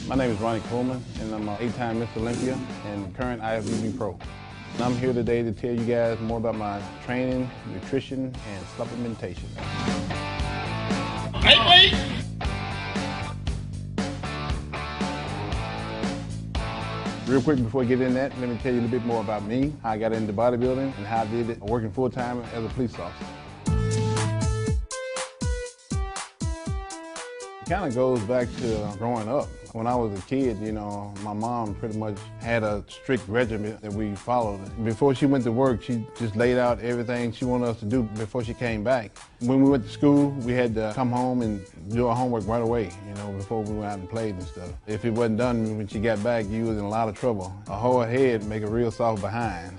My name is Ronnie Coleman, and I'm an 8-time Mr. Olympia and current IFBB Pro. And I'm here today to tell you guys more about my training, nutrition, and supplementation. Hey, Real quick before I get in that, let me tell you a little bit more about me, how I got into bodybuilding, and how I did it working full-time as a police officer. It kind of goes back to growing up. When I was a kid, you know, my mom pretty much had a strict regimen that we followed. Before she went to work, she just laid out everything she wanted us to do before she came back. When we went to school, we had to come home and do our homework right away, you know, before we went out and played and stuff. If it wasn't done when she got back, you was in a lot of trouble. A hard head make a real soft behind.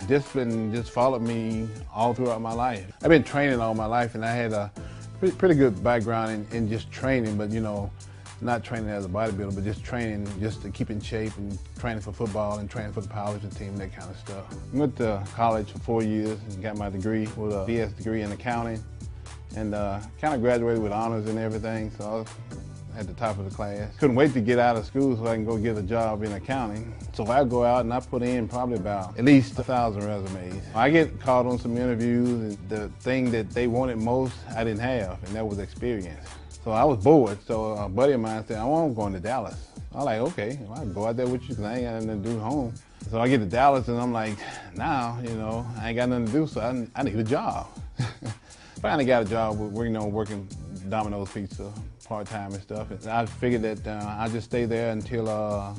Discipline just followed me all throughout my life. I've been training all my life, and I had a pretty good background in just training, but you know, not training as a bodybuilder, but just training just to keep in shape and training for football and training for the powerlifting team, that kind of stuff. Went to college for 4 years and got my degree with a BS degree in accounting, and kind of graduated with honors and everything, so I was at the top of the class. Couldn't wait to get out of school so I can go get a job in accounting. So I go out and I put in probably about at least 1,000 resumes. I get called on some interviews, and the thing that they wanted most, I didn't have, and that was experience. So I was bored, so a buddy of mine said, I'm going to Dallas. I was like, okay, well, I can go out there with you because I ain't got nothing to do home. So I get to Dallas and I'm like, now, you know, I ain't got nothing to do, so I need a job. Finally got a job working Domino's Pizza part-time and stuff. And I figured that I'd just stay there until I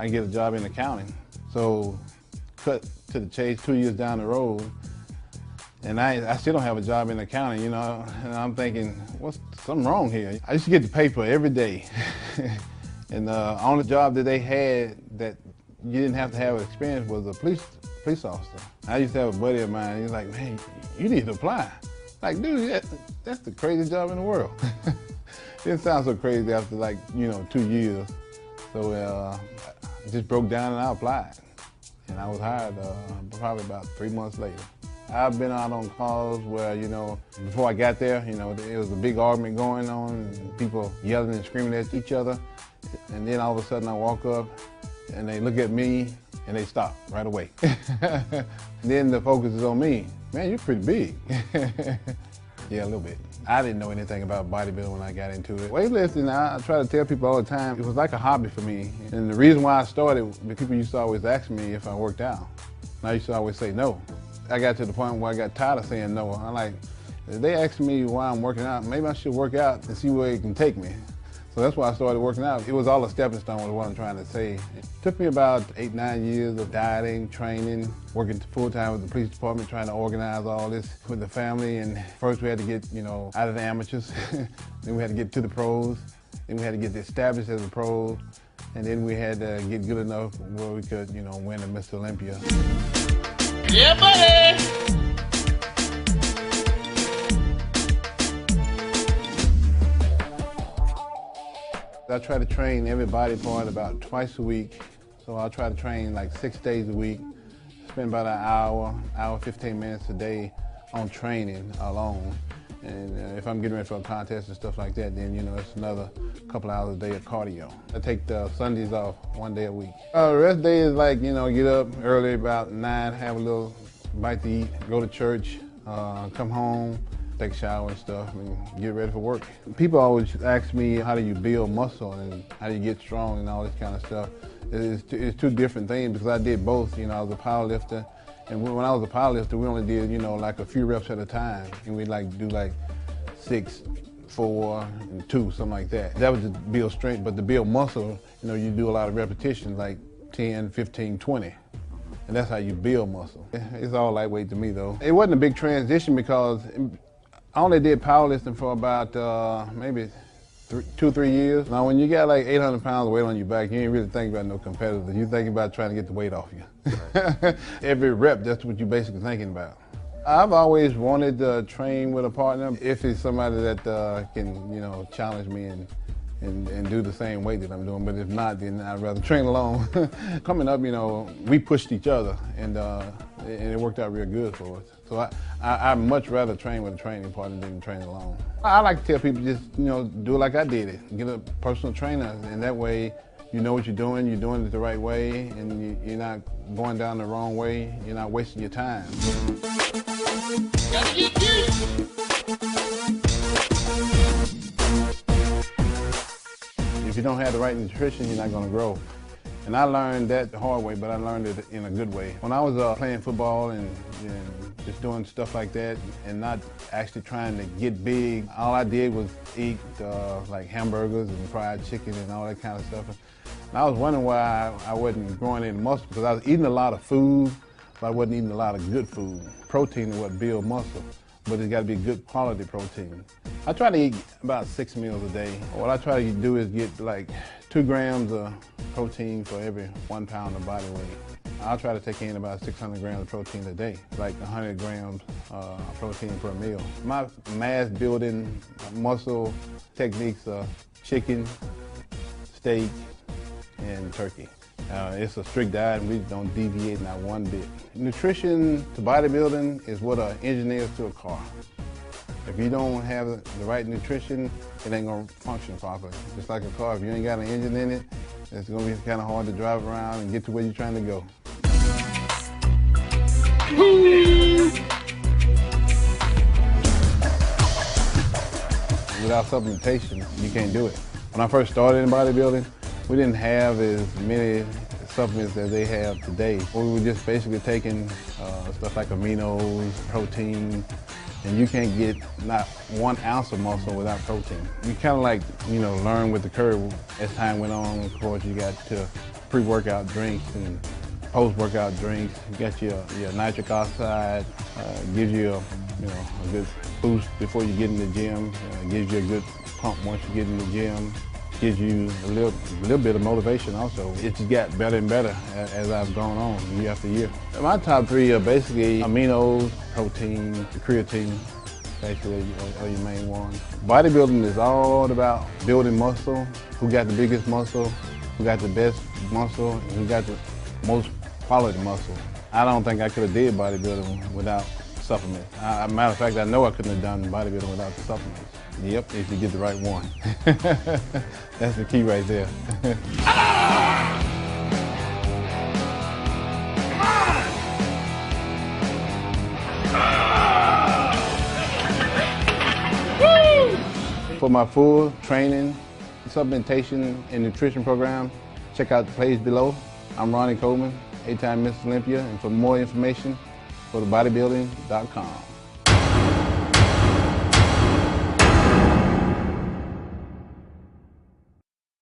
can get a job in accounting. So cut to the chase, 2 years down the road, and I still don't have a job in accounting, you know, and I'm thinking, what's something wrong here? I used to get the paper every day. And the only job that they had that you didn't have to have experience was a police officer. I used to have a buddy of mine, he's like, man, you need to apply. Like, dude, that's the craziest job in the world. It didn't sound so crazy after, like, you know, 2 years. So I just broke down and I applied. And I was hired probably about 3 months later. I've been out on calls where, you know, before I got there, you know, there was a big argument going on, and people yelling and screaming at each other. And then all of a sudden I walk up and they look at me and they stop right away. Then the focus is on me. Man, you're pretty big. Yeah, a little bit. I didn't know anything about bodybuilding when I got into it. Weightlifting, I try to tell people all the time, it was like a hobby for me. And the reason why I started, the people used to always ask me if I worked out. And I used to always say no. I got to the point where I got tired of saying no. I'm like, if they ask me why I'm working out, maybe I should work out and see where it can take me. So that's why I started working out. It was all a stepping stone with what I'm trying to say. It took me about 8-9 years of dieting, training, working full-time with the police department, trying to organize all this with the family. And first we had to get, you know, out of the amateurs. Then we had to get to the pros. Then we had to get established as a pro. And then we had to get good enough where we could, you know, win a Mr. Olympia. yeah, buddy! I try to train every body part about twice a week. So I'll try to train like 6 days a week, spend about an hour, 15 minutes a day on training alone. And if I'm getting ready for a contest and stuff like that, then, you know, it's another couple hours a day of cardio. I take the Sundays off 1 day a week. The rest of the day is like, you know, get up early about 9, have a little bite to eat, go to church, come home, take a shower and stuff, and get ready for work. People always ask me, how do you build muscle and how do you get strong and all this kind of stuff. It's two different things because I did both. You know, I was a power lifter, and when I was a power lifter, we only did, you know, like a few reps at a time, and we'd like do like 6, 4, and 2, something like that. That was to build strength, but to build muscle, you know, you do a lot of repetitions, like 10, 15, 20. And that's how you build muscle. It's all lightweight to me, though. It wasn't a big transition because I only did powerlifting for about maybe 2 or 3 years. Now, when you got like 800 pounds of weight on your back, you ain't really thinking about no competitor. You're thinking about trying to get the weight off you. Right. Every rep, that's what you're basically thinking about. I've always wanted to train with a partner if it's somebody that can, you know, challenge me and do the same weight that I'm doing. But if not, then I'd rather train alone. Coming up, you know, we pushed each other, and and it worked out real good for us. So I much rather train with a training partner than train alone. I like to tell people just, do it like I did it. Get a personal trainer, and that way you know what you're doing it the right way, and you're not going down the wrong way, you're not wasting your time. If you don't have the right nutrition, you're not going to grow. And I learned that the hard way, but I learned it in a good way. When I was playing football and just doing stuff like that and not actually trying to get big, all I did was eat like hamburgers and fried chicken and all that kind of stuff. And I was wondering why I wasn't growing any muscle, because I was eating a lot of food, but I wasn't eating a lot of good food. Protein is what builds muscle, but it's got to be good quality protein. I try to eat about 6 meals a day. What I try to do is get like 2 grams of protein for every 1 pound of body weight. I'll try to take in about 600 grams of protein a day, like 100 grams of protein per meal. My mass building muscle techniques are chicken, steak, and turkey. It's a strict diet, and we don't deviate not one bit. Nutrition to bodybuilding is what an engineer is to a car. If you don't have the right nutrition, it ain't gonna function properly. Just like a car, if you ain't got an engine in it, it's gonna be kind of hard to drive around and get to where you're trying to go. Without supplementation, you can't do it. When I first started in bodybuilding, we didn't have as many supplements as they have today. We were just basically taking stuff like aminos, protein, and you can't get not 1 ounce of muscle without protein. You kind of like, learn with the curve as time went on. Of course, you got to pre-workout drinks and post-workout drinks. You got your nitric oxide, gives you a good boost before you get in the gym. Gives you a good pump once you get in the gym. Gives you a little bit of motivation also. It just got better and better as I've gone on year after year. My top 3 are basically aminos, protein, creatine, basically are your main ones. Bodybuilding is all about building muscle, who got the biggest muscle, who got the best muscle, and who got the most quality muscle. I don't think I could have did bodybuilding without supplements. Matter of fact, I know I couldn't have done bodybuilding without the supplements. Yep, if you get the right one. That's the key right there. For my full training, supplementation, and nutrition program, check out the page below. I'm Ronnie Coleman, 8-time Mr. Olympia, and for more information, go to bodybuilding.com.